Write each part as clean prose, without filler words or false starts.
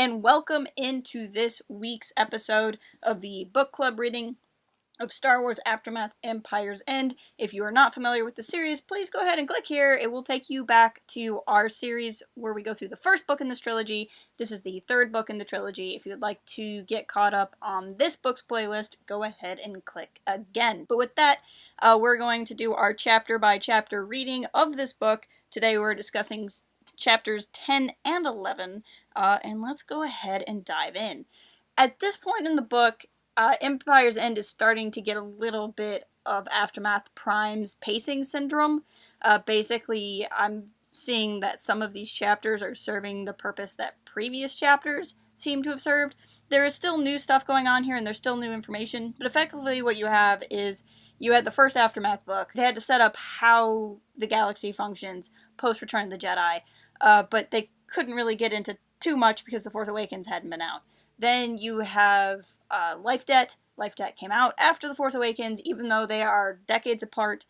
and welcome into this week's episode of the book club reading of Star Wars Aftermath Empire's End. If you are not familiar with the series, please go ahead and click here. It will take you back to our series where we go through the first book in this trilogy. This is the third book in the trilogy. If you would like to get caught up on this book's playlist, go ahead and click again. But with that, we're going to do our chapter by chapter reading of this book. Today we're discussing chapters 10 and 11, and let's go ahead and dive in. At this point in the book, Empire's End is starting to get a little bit of Aftermath Prime's pacing syndrome. Basically, I'm seeing that some of these chapters are serving the purpose that previous chapters seem to have served. There is still new stuff going on here, and there's still new information, but effectively what you have is you had the first Aftermath book. They had to set up how the galaxy functions post-Return of the Jedi, but they couldn't really get into too much because The Force Awakens hadn't been out. Then you have Life Debt. Life Debt came out after The Force Awakens, even though they are decades apart.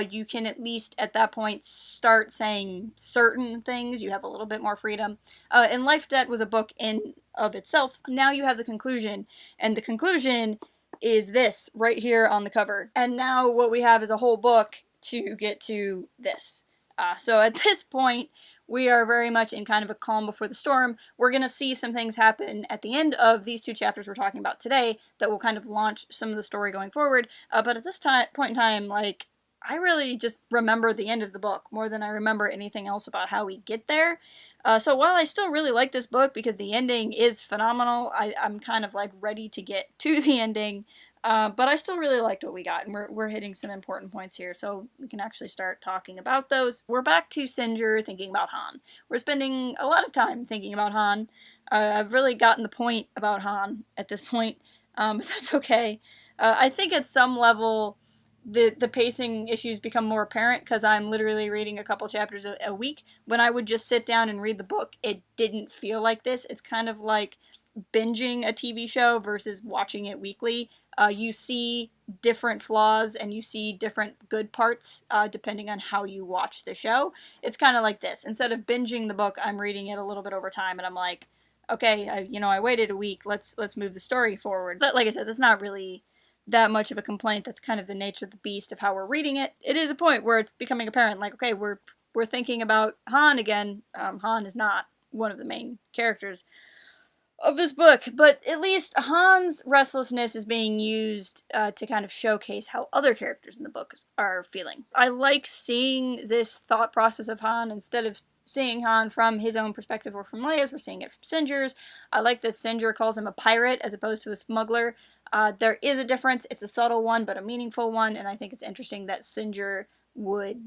You can at least, at that point, start saying certain things. You have a little bit more freedom. And Life Debt was a book in of itself. Now you have the conclusion, and the conclusion is this, right here on the cover. And now what we have is a whole book to get to this. So at this point, we are very much in kind of a calm before the storm. We're going to see some things happen at the end of these two chapters we're talking about today that will kind of launch some of the story going forward. But at this point in time, like, I really just remember the end of the book more than I remember anything else about how we get there. So while I still really like this book because the ending is phenomenal, I'm kind of like ready to get to the ending. But I still really liked what we got, and we're hitting some important points here, so we can actually start talking about those. We're back to Sinjir thinking about Han. We're spending a lot of time thinking about Han. I've really gotten the point about Han at this point, but that's okay. I think at some level, the pacing issues become more apparent because I'm literally reading a couple chapters a week. When I would just sit down and read the book, it didn't feel like this. It's kind of like binging a TV show versus watching it weekly. You see different flaws and you see different good parts depending on how you watch the show. It's kind of like this. Instead of binging the book, I'm reading it a little bit over time, and I'm like, okay, I waited a week. Let's move the story forward. But like I said, that's not really that much of a complaint. That's kind of the nature of the beast of how we're reading it. It is a point where it's becoming apparent, like, okay, we're thinking about Han again. Han is not one of the main characters of this book, but at least Han's restlessness is being used to kind of showcase how other characters in the book are feeling. I like seeing this thought process of Han instead of seeing Han from his own perspective or from Leia's. We're seeing it from Sinjir's. I like that Sinjir calls him a pirate as opposed to a smuggler. There is a difference. It's a subtle one, but a meaningful one, and I think it's interesting that Sinjir would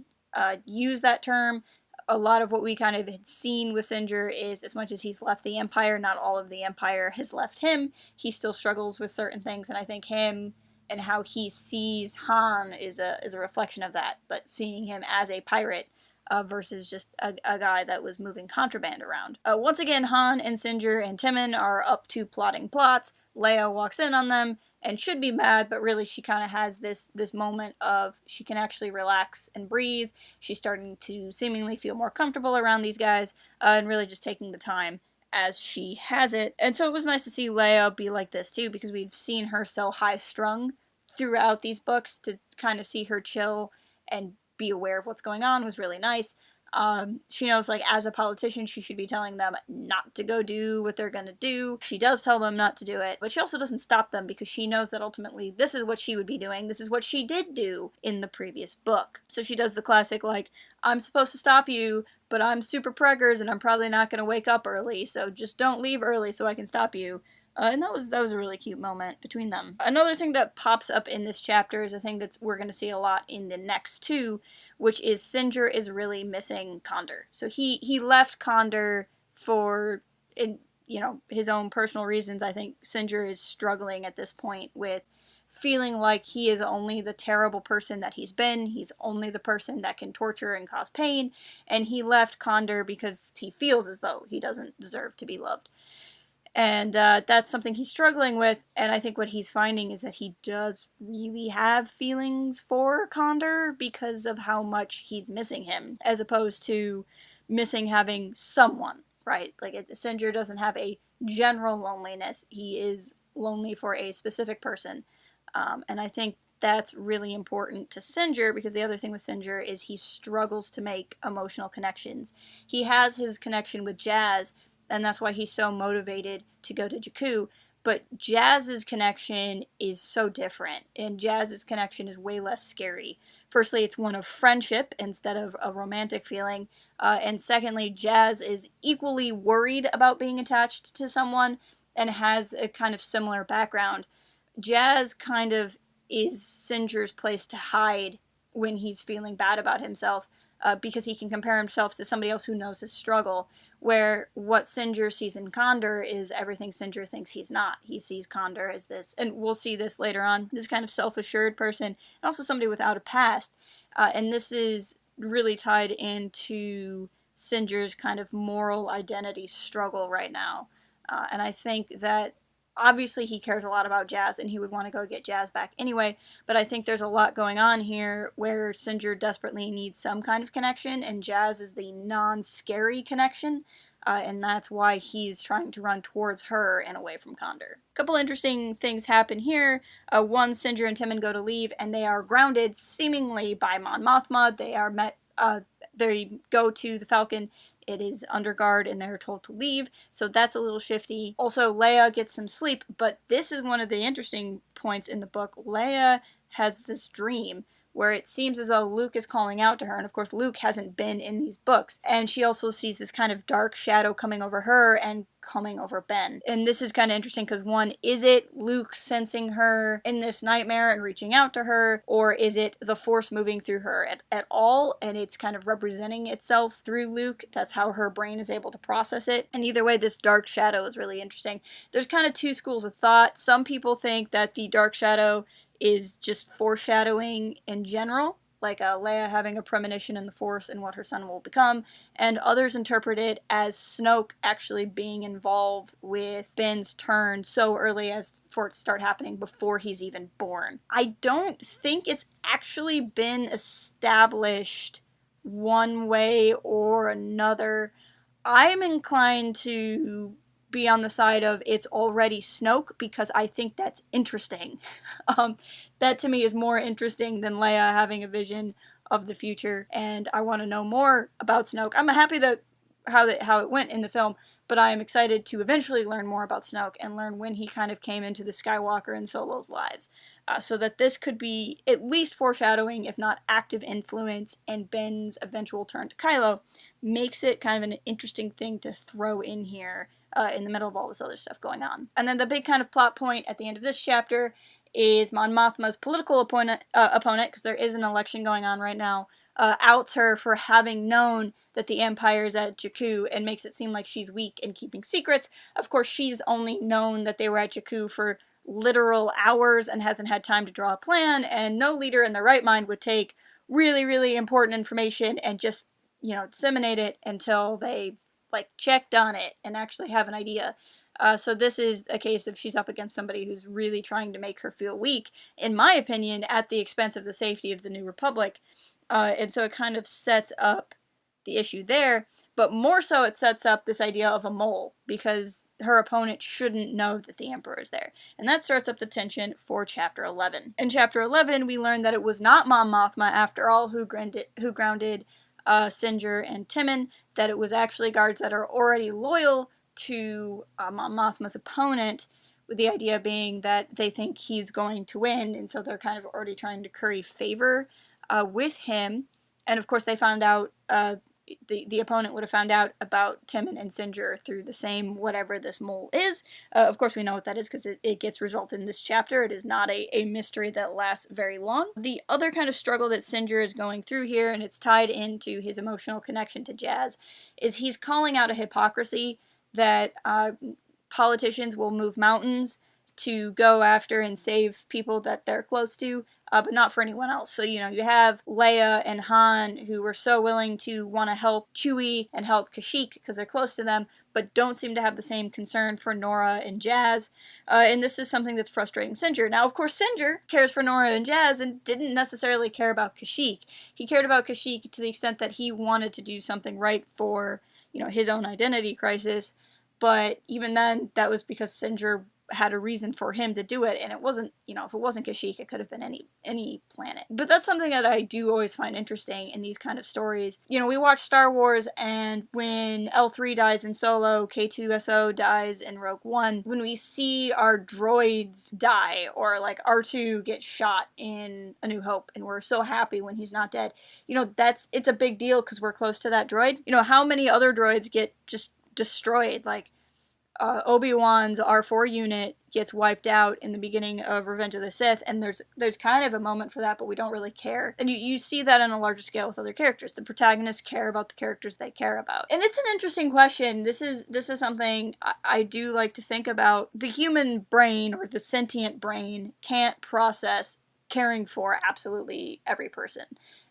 use that term. A lot of what we kind of had seen with Sinjir is, as much as he's left the Empire, not all of the Empire has left him. He still struggles with certain things, and I think him and how he sees Han is a reflection of that. But seeing him as a pirate versus just a guy that was moving contraband around. Once again, Han and Sinjir and Timon are up to plotting plots. Leia walks in on them and should be mad, but really she kind of has this moment of she can actually relax and breathe. She's starting to seemingly feel more comfortable around these guys, and really just taking the time as she has it. And so it was nice to see Leia be like this too, because we've seen her so high-strung throughout these books. To kind of see her chill and be aware of what's going on was really nice. She knows, like, as a politician, she should be telling them not to go do what they're gonna do. She does tell them not to do it, but she also doesn't stop them because she knows that ultimately this is what she would be doing. This is what she did do in the previous book. So she does the classic, like, I'm supposed to stop you, but I'm super preggers and I'm probably not gonna wake up early, so just don't leave early so I can stop you. And that was a really cute moment between them. Another thing that pops up in this chapter is a thing that we're going to see a lot in the next two, which is Sinjir is really missing Condor. So he left Condor for, his own personal reasons. I think Sinjir is struggling at this point with feeling like he is only the terrible person that he's been. He's only the person that can torture and cause pain. And he left Condor because he feels as though he doesn't deserve to be loved. And that's something he's struggling with, and I think what he's finding is that he does really have feelings for Condor because of how much he's missing him, as opposed to missing having someone, right? Like, Sinjir doesn't have a general loneliness. He is lonely for a specific person. And I think that's really important to Sinjir, because the other thing with Sinjir is he struggles to make emotional connections. He has his connection with Jazz, and that's why he's so motivated to go to Jakku. But Jazz's connection is so different, and Jazz's connection is way less scary. Firstly, it's one of friendship instead of a romantic feeling. And secondly, Jazz is equally worried about being attached to someone and has a kind of similar background. Jazz kind of is Sinjir's place to hide when he's feeling bad about himself, because he can compare himself to somebody else who knows his struggle, where what Sinjir sees in Condor is everything Sinjir thinks he's not. He sees Condor as this, and we'll see this later on, this kind of self-assured person, and also somebody without a past. And this is really tied into Sinjir's kind of moral identity struggle right now. And I think that obviously he cares a lot about Jazz, and he would want to go get Jazz back anyway, but I think there's a lot going on here where Sinjir desperately needs some kind of connection, and Jazz is the non-scary connection, and that's why he's trying to run towards her and away from Condor. A couple interesting things happen here. One, Sinjir and Timon go to leave, and they are grounded, seemingly by Mon Mothma. They are met, they go to the Falcon. It is under guard, and they're told to leave, so that's a little shifty. Also, Leia gets some sleep, but this is one of the interesting points in the book. Leia has this dream where it seems as though Luke is calling out to her, and of course Luke hasn't been in these books, and she also sees this kind of dark shadow coming over her and coming over Ben. And this is kind of interesting because, one, is it Luke sensing her in this nightmare and reaching out to her, or is it the Force moving through her at all, and it's kind of representing itself through Luke? That's how her brain is able to process it. And either way, this dark shadow is really interesting. There's kind of two schools of thought. Some people think that the dark shadow is just foreshadowing in general, like Leia having a premonition in the Force and what her son will become, and others interpret it as Snoke actually being involved with Ben's turn so early as for it to start happening before he's even born. I don't think it's actually been established one way or another. I'm inclined to be on the side of it's already Snoke, because I think that's interesting. That to me is more interesting than Leia having a vision of the future, and I want to know more about Snoke. I'm happy that how it went in the film, but I am excited to eventually learn more about Snoke and learn when he kind of came into the Skywalker and Solo's lives, so that this could be at least foreshadowing, if not active influence, and Ben's eventual turn to Kylo makes it kind of an interesting thing to throw in here in the middle of all this other stuff going on. And then the big kind of plot point at the end of this chapter is Mon Mothma's political opponent, because there is an election going on right now, outs her for having known that the Empire is at Jakku and makes it seem like she's weak in keeping secrets. Of course, she's only known that they were at Jakku for literal hours and hasn't had time to draw a plan, and no leader in their right mind would take really, really important information and just, disseminate it until they checked on it and actually have an idea. So this is a case of she's up against somebody who's really trying to make her feel weak, in my opinion, at the expense of the safety of the New Republic. And so it kind of sets up the issue there, but more so it sets up this idea of a mole, because her opponent shouldn't know that the Emperor is there. And that starts up the tension for Chapter 11. In Chapter 11, we learn that it was not Mon Mothma, after all, who grounded Sinjir and Timon, that it was actually guards that are already loyal to Mon Mothma's opponent, with the idea being that they think he's going to win, and so they're kind of already trying to curry favor with him. And of course they found out, the opponent would have found out about Timon and Sinjir through the same whatever this mole is. Of course we know what that is because it gets resolved in this chapter. It is not a mystery that lasts very long. The other kind of struggle that Sinjir is going through here, and it's tied into his emotional connection to Jazz, is he's calling out a hypocrisy that politicians will move mountains to go after and save people that they're close to, but not for anyone else. So, you have Leia and Han, who were so willing to want to help Chewie and help Kashyyyk because they're close to them, but don't seem to have the same concern for Nora and Jazz. And this is something that's frustrating Sinjir. Now, of course, Sinjir cares for Nora and Jazz and didn't necessarily care about Kashyyyk. He cared about Kashyyyk to the extent that he wanted to do something right for, his own identity crisis. but even then, that was because Sinjar had a reason for him to do it, and it wasn't, if it wasn't Kashyyyk, it could have been any planet. But that's something that I do always find interesting in these kind of stories. We watch Star Wars, and when L3 dies in Solo, K2SO dies in Rogue One, when we see our droids die, or like R2 get shot in A New Hope, and we're so happy when he's not dead, it's a big deal because we're close to that droid. How many other droids get just destroyed? Like, Obi-Wan's R4 unit gets wiped out in the beginning of Revenge of the Sith, and there's kind of a moment for that, but we don't really care. And you see that on a larger scale with other characters. The protagonists care about the characters they care about. And it's an interesting question. This is something I do like to think about. The human brain, or the sentient brain, can't process caring for absolutely every person.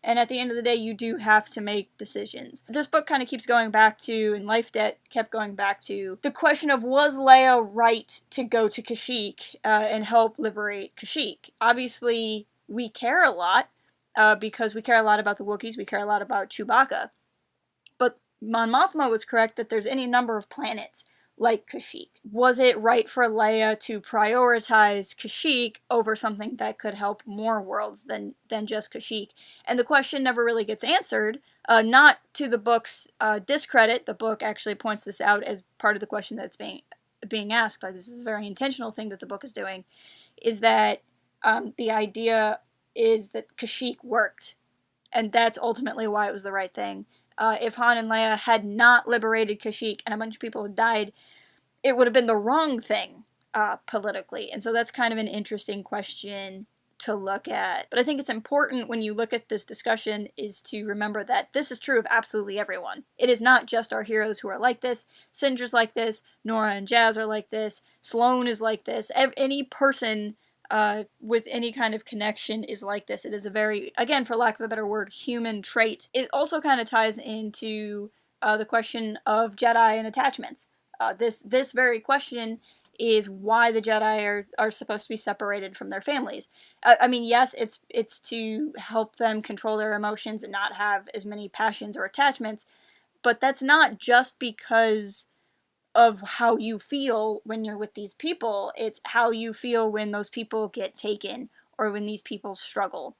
And at the end of the day, you do have to make decisions. This book kind of keeps going back to, and Life Debt kept going back to, the question of, was Leia right to go to Kashyyyk and help liberate Kashyyyk? Obviously, we care a lot, because we care a lot about the Wookiees, we care a lot about Chewbacca. But Mon Mothma was correct that there's any number of planets like Kashyyyk. Was it right for Leia to prioritize Kashyyyk over something that could help more worlds than just Kashyyyk? And the question never really gets answered. Not to the book's discredit. The book actually points this out as part of the question that's being asked. Like, this is a very intentional thing that the book is doing, is that the idea is that Kashyyyk worked, and that's ultimately why it was the right thing. If Han and Leia had not liberated Kashyyyk and a bunch of people had died, it would have been the wrong thing politically. And so that's kind of an interesting question to look at. But I think it's important when you look at this discussion is to remember that this is true of absolutely everyone. It is not just our heroes who are like this. Sinjar's like this. Nora and Jazz are like this. Sloane is like this. Any person with any kind of connection is like this. It is a very, again, for lack of a better word, human trait. It also kind of ties into the question of Jedi and attachments. This very question is why the Jedi are supposed to be separated from their families. I mean, yes, it's to help them control their emotions and not have as many passions or attachments, but that's not just because of how you feel when you're with these people. It's how you feel when those people get taken or when these people struggle.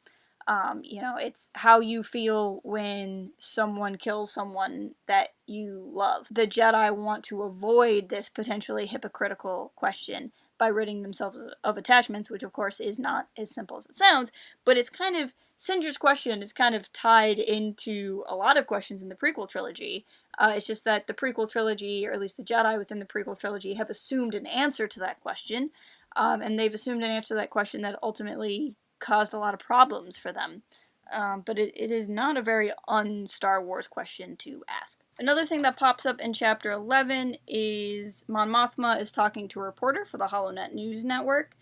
It's how you feel when someone kills someone that you love. The Jedi want to avoid this potentially hypocritical question by ridding themselves of attachments, which of course is not as simple as it sounds, but it's kind of, Sinjar's question is kind of tied into a lot of questions in the prequel trilogy. It's just that the prequel trilogy, or at least the Jedi within the prequel trilogy, have assumed an answer to that question, and they've assumed an answer to that question that ultimately caused a lot of problems for them. But it is not a very un-Star Wars question to ask. Another thing that pops up in Chapter 11 is Mon Mothma is talking to a reporter for the HoloNet News Network.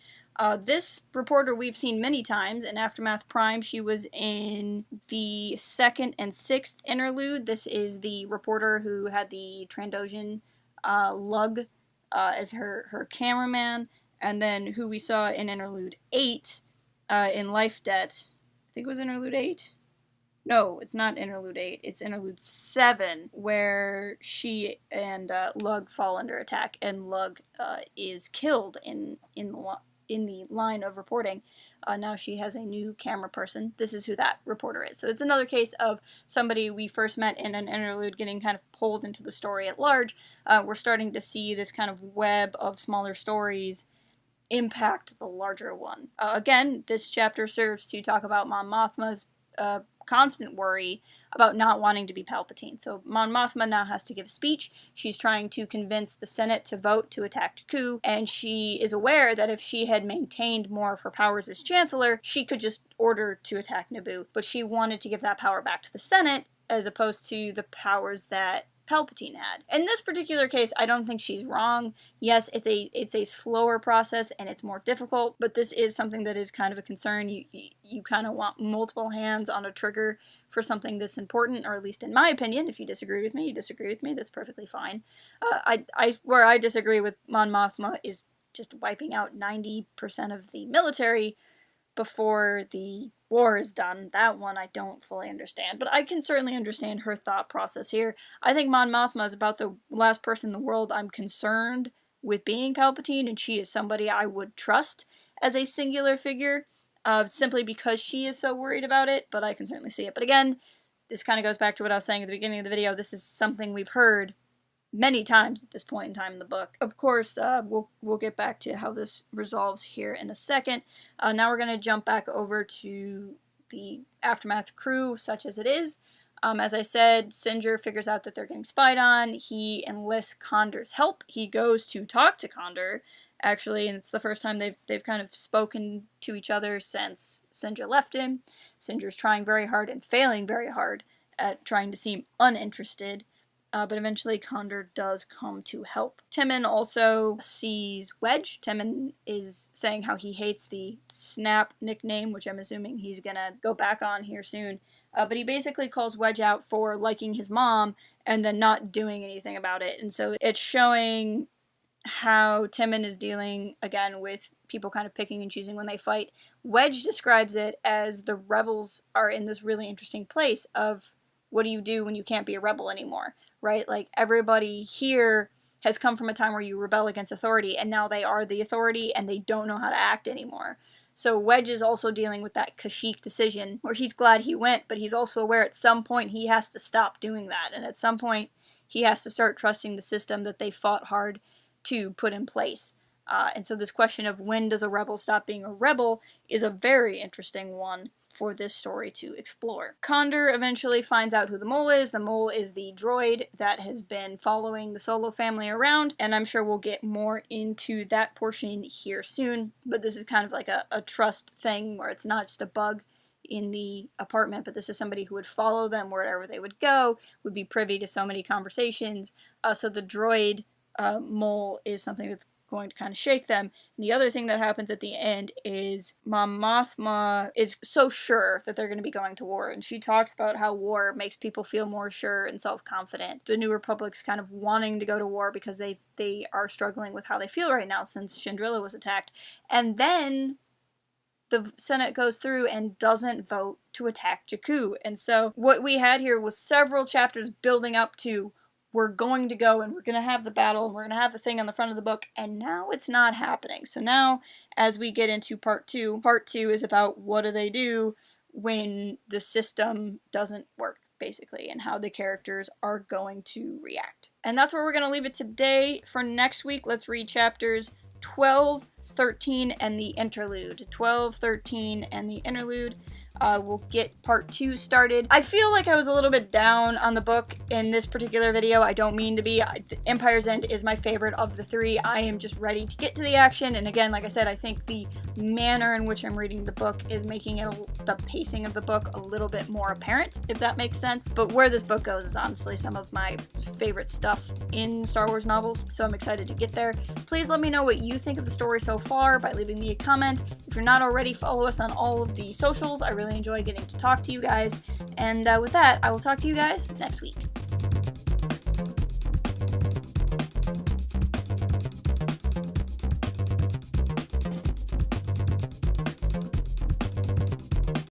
This reporter we've seen many times. In Aftermath Prime, she was in the 2nd and 6th Interlude. This is the reporter who had the Trandoshan lug as her cameraman, and then who we saw in Interlude 8 in Life Debt. I think it was Interlude 8. No, it's not Interlude 8. It's Interlude 7, where she and Lug fall under attack, and Lug is killed in the line of reporting. Now she has a new camera person. This is who that reporter is. So it's another case of somebody we first met in an interlude getting kind of pulled into the story at large. We're starting to see this kind of web of smaller stories impact the larger one. Again, this chapter serves to talk about Mon Mothma's constant worry about not wanting to be Palpatine. So Mon Mothma now has to give a speech. She's trying to convince the Senate to vote to attack Jakku, and she is aware that if she had maintained more of her powers as Chancellor, she could just order to attack Naboo. But she wanted to give that power back to the Senate, as opposed to the powers that Palpatine had. In this particular case, I don't think she's wrong. Yes, it's a slower process and it's more difficult, but this is something that is kind of a concern. You kind of want multiple hands on a trigger for something this important, or at least in my opinion. If you disagree with me, you disagree with me. That's perfectly fine. Where I disagree with Mon Mothma is just wiping out 90% of the military. before the war is done. That one I don't fully understand, but I can certainly understand her thought process here. I think Mon Mothma is about the last person in the world I'm concerned with being Palpatine, and she is somebody I would trust as a singular figure, simply because she is so worried about it, but I can certainly see it. But again, this kind of goes back to what I was saying at the beginning of the video. This is something we've heard many times at this point in time in the book. Of course, we'll get back to how this resolves here in a second. Now we're going to jump back over to the Aftermath crew, such as it is. As I said, Sinjir figures out that they're getting spied on. He enlists Condor's help. He goes to talk to Condor, actually, and it's the first time they've kind of spoken to each other since Sinjir left him. Sinjir's trying very hard and failing very hard at trying to seem uninterested. But eventually Condor does come to help. Timon also sees Wedge. Timon is saying how he hates the Snap nickname, which I'm assuming he's gonna go back on here soon. But he basically calls Wedge out for liking his mom and then not doing anything about it. And so it's showing how Timon is dealing, again, with people kind of picking and choosing when they fight. Wedge describes it as the rebels are in this really interesting place of what do you do when you can't be a rebel anymore? Right? Like, everybody here has come from a time where you rebel against authority, and now they are the authority, and they don't know how to act anymore. So Wedge is also dealing with that Kashyyyk decision, where he's glad he went, but he's also aware at some point he has to stop doing that, and at some point he has to start trusting the system that they fought hard to put in place. And so this question of when does a rebel stop being a rebel is a very interesting one for this story to explore. Condor eventually finds out who the mole is. The mole is the droid that has been following the Solo family around, and I'm sure we'll get more into that portion here soon, but this is kind of like a trust thing where it's not just a bug in the apartment, but this is somebody who would follow them wherever they would go, would be privy to so many conversations. So the droid mole is something that's going to kind of shake them. And the other thing that happens at the end is Mon Mothma is so sure that they're going to be going to war, and she talks about how war makes people feel more sure and self-confident. The New Republic's kind of wanting to go to war because they are struggling with how they feel right now since Chandrila was attacked. And then the Senate goes through and doesn't vote to attack Jakku. And so what we had here was several chapters building up to we're going to go and we're going to have the battle and we're going to have the thing on the front of the book, and now it's not happening. So now, as we get into part two is about what do they do when the system doesn't work, basically, and how the characters are going to react. And that's where we're going to leave it today. For next week, let's read chapters 12, 13, and the Interlude. 12, 13, and the Interlude. We'll get part 2 started. I feel like I was a little bit down on the book in this particular video. I don't mean to be. Empire's End is my favorite of the 3. I am just ready to get to the action, and again, like I said, I think the manner in which I'm reading the book is making it the pacing of the book a little bit more apparent, if that makes sense. But where this book goes is honestly some of my favorite stuff in Star Wars novels, so I'm excited to get there. Please let me know what you think of the story so far by leaving me a comment. If you're not already, follow us on all of the socials. I really enjoy getting to talk to you guys. And with that, I will talk to you guys next week.